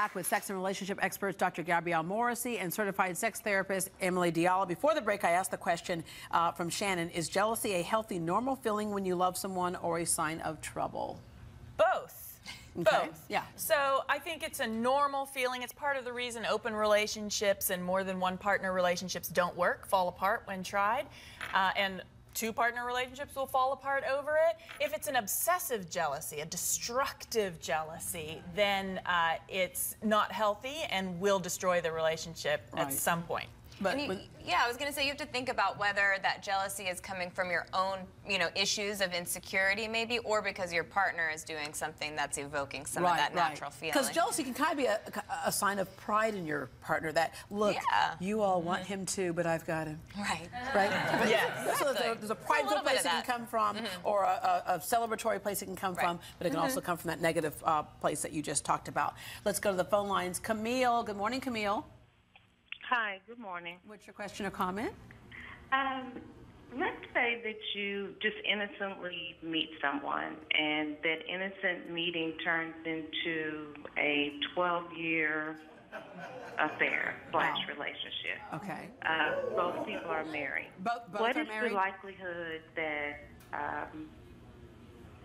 back with sex and relationship experts Dr. Gabrielle Morrissey and certified sex therapist Emily deAyala. Before the break, I asked the question from Shannon, is jealousy a healthy, normal feeling when you love someone or a sign of trouble? Both. Okay. Both. Yeah. So I think it's a normal feeling. It's part of the reason open relationships and more than one partner relationships don't work, fall apart when tried. And two-partner relationships will fall apart over it. If it's an obsessive jealousy, a destructive jealousy, then it's not healthy and will destroy the relationship at some point. But yeah, I was going to say you have to think about whether that jealousy is coming from your own, issues of insecurity maybe, or because your partner is doing something that's evoking some of that natural feeling. Because jealousy can kind of be a sign of pride in your partner that, look, you all want him too, but I've got him. Right. Right? Yeah. So there's a prideful place it can come from, or a celebratory place it can come from, but it can also come from that negative place that you just talked about. Let's go to the phone lines. Camille, good morning, Camille. Hi, good morning. What's your question or comment? Let's say that you just innocently meet someone and that innocent meeting turns into a 12-year affair / relationship. Okay. Both people are married. Both what are is married? the likelihood that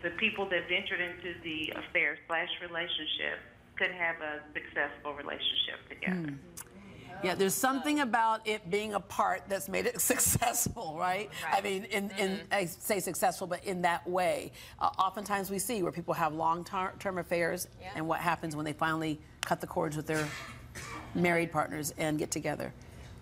the people that ventured into the affair / relationship could have a successful relationship together? Yeah, there's something about it being apart that's made it successful, right? I mean, I say successful, but in that way. Oftentimes we see where people have long-term affairs, and what happens when they finally cut the cords with their married partners and get together.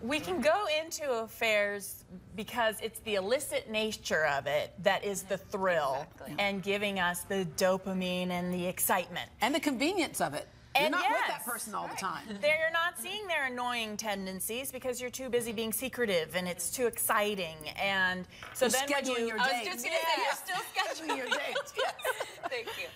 We can go into affairs because it's the illicit nature of it that is the thrill and giving us the dopamine and the excitement. And the convenience of it. You're And not with that person all the time. You're not seeing their annoying tendencies because you're too busy being secretive and it's too exciting. And so you're then when scheduling your dates. I was just going to say, you're still scheduling your dates. Yes. Thank you.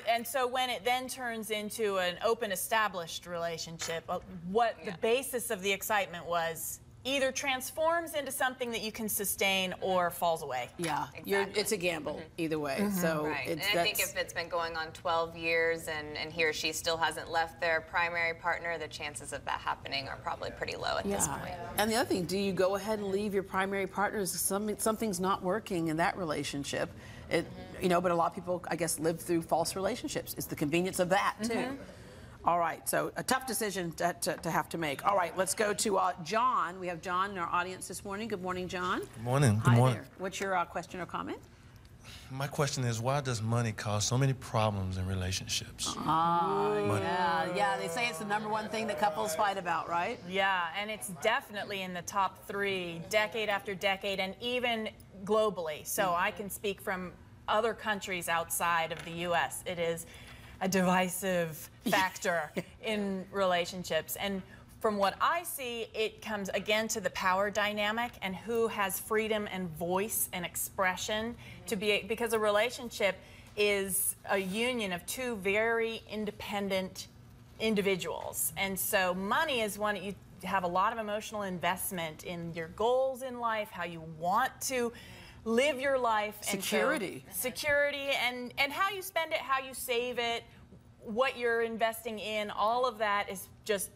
And so when it then turns into an open, established relationship, what the basis of the excitement was either transforms into something that you can sustain or falls away. Yeah, it's a gamble either way. So and I think if it's been going on 12 years and he or she still hasn't left their primary partner, the chances of that happening are probably pretty low at this point. And the other thing, do you go ahead and leave your primary partner? Something's not working in that relationship. But a lot of people, I guess, live through false relationships. It's the convenience of that too. All right, so a tough decision to have to make. All right, let's go to John. We have John in our audience this morning. Good morning, John. Good morning. Hi there. What's your question or comment? My question is, why does money cause so many problems in relationships? Yeah, they say it's the #1 thing that couples fight about, right? Yeah, and it's definitely in the top 3, decade after decade, and even globally. So I can speak from other countries outside of the U.S. It is a divisive factor in relationships. And from what I see, it comes again to the power dynamic and who has freedom and voice and expression to be, because a relationship is a union of two very independent individuals. And so money is one, you have a lot of emotional investment in your goals in life, how you want to live your life. Security. And so, security and how you spend it, how you save it, what you're investing in, all of that is just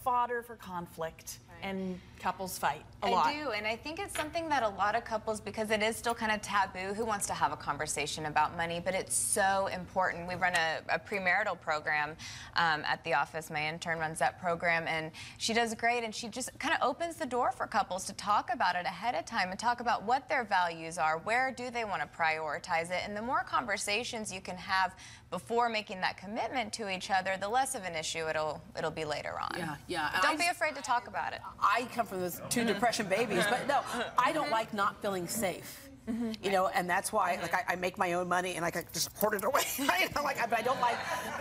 fodder for conflict. And couples fight a lot. I do, and I think it's something that a lot of couples, because it is still kind of taboo, who wants to have a conversation about money, but it's so important. We run a premarital program at the office. My intern runs that program, and she does great, and she just kind of opens the door for couples to talk about it ahead of time and talk about what their values are, where do they want to prioritize it, and the more conversations you can have before making that commitment to each other, the less of an issue it'll be later on. Yeah. Don't be afraid to talk about it. I come from those 2 depression babies, but no, I don't like not feeling safe. And that's why, like, I make my own money and I just hoard it away. But I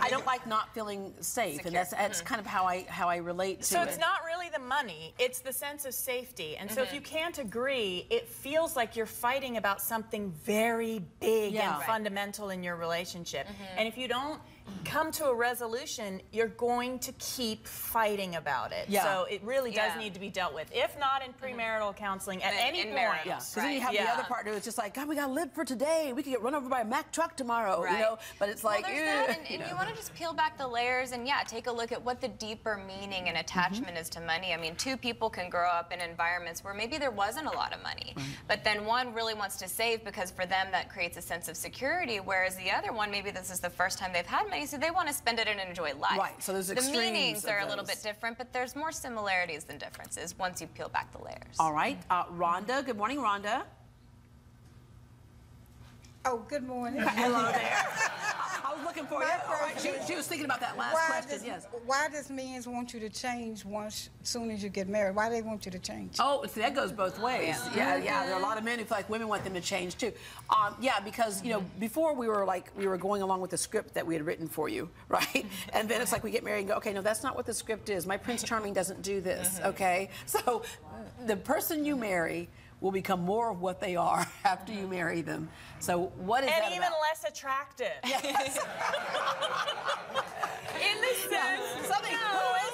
don't like not feeling safe, and that's kind of how I relate to it. So it's not really the money; it's the sense of safety. And so if you can't agree, it feels like you're fighting about something very big and fundamental in your relationship. And if you don't come to a resolution, you're going to keep fighting about it. Yeah. So it really does need to be dealt with. If not in premarital counseling, at any point. Yeah, because then you have the other partner who's just like, God, we got to live for today. We could get run over by a Mack truck tomorrow, you know? But it's like, there's that, and you want to just peel back the layers and, take a look at what the deeper meaning and attachment is to money. I mean, two people can grow up in environments where maybe there wasn't a lot of money, but then one really wants to save because for them that creates a sense of security, whereas the other one, maybe this is the first time they've had money, so they want to spend it and enjoy life. Right, so there's the extremes meanings are of a little those. bit different, but there's more similarities than differences once you peel back the layers. All right, Rhonda. Good morning, Rhonda. Oh, good morning. Hello there. I was looking for you. All right. She was thinking about that last question, yes. Why does men want you to change once, soon as you get married? Why do they want you to change? Oh, see, that goes both ways. Yeah, there are a lot of men who feel like women want them to change too. Because, before we were going along with the script that we had written for you, right? And then it's like we get married and go, okay, no, that's not what the script is. My Prince Charming doesn't do this, okay? So the person you marry will become more of what they are after you marry them. So what is that And even about? less attractive. Yes. In the sense, who is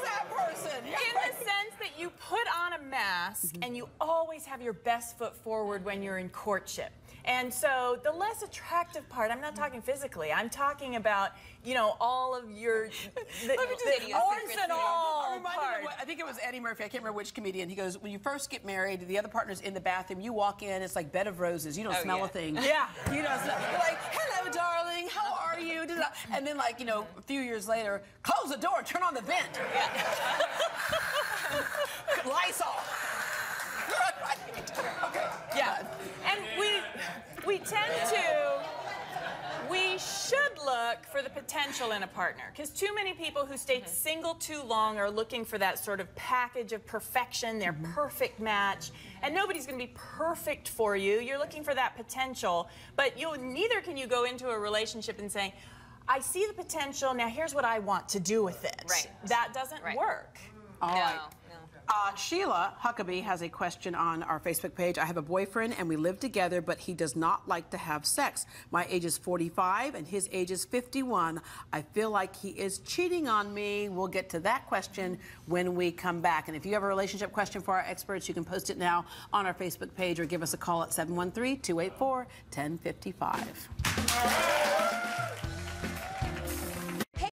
that person? in the sense that you put on a mask and you always have your best foot forward when you're in courtship. And so the less attractive part, I'm not talking physically, I'm talking about, all of your, the horns and all part. I think it was Eddie Murphy, I can't remember which comedian. He goes, when you first get married, the other partner's in the bathroom, you walk in, it's like bed of roses, you don't smell a thing. Yeah. You don't smell, you're like, hello, darling, how are you? And then a few years later, close the door, turn on the vent. Lysol. Okay. Yeah. And we should look for the potential in a partner, because too many people who stay single too long are looking for that sort of package of perfection, their perfect match, and nobody's going to be perfect for you. You're looking for that potential, but neither can you go into a relationship and say, I see the potential, now here's what I want to do with it. Right. That doesn't work. All right. Sheila Huckabee has a question on our Facebook page. I have a boyfriend and we live together, but he does not like to have sex. My age is 45 and his age is 51. I feel like he is cheating on me. We'll get to that question when we come back. And if you have a relationship question for our experts, you can post it now on our Facebook page or give us a call at 713-284-1055.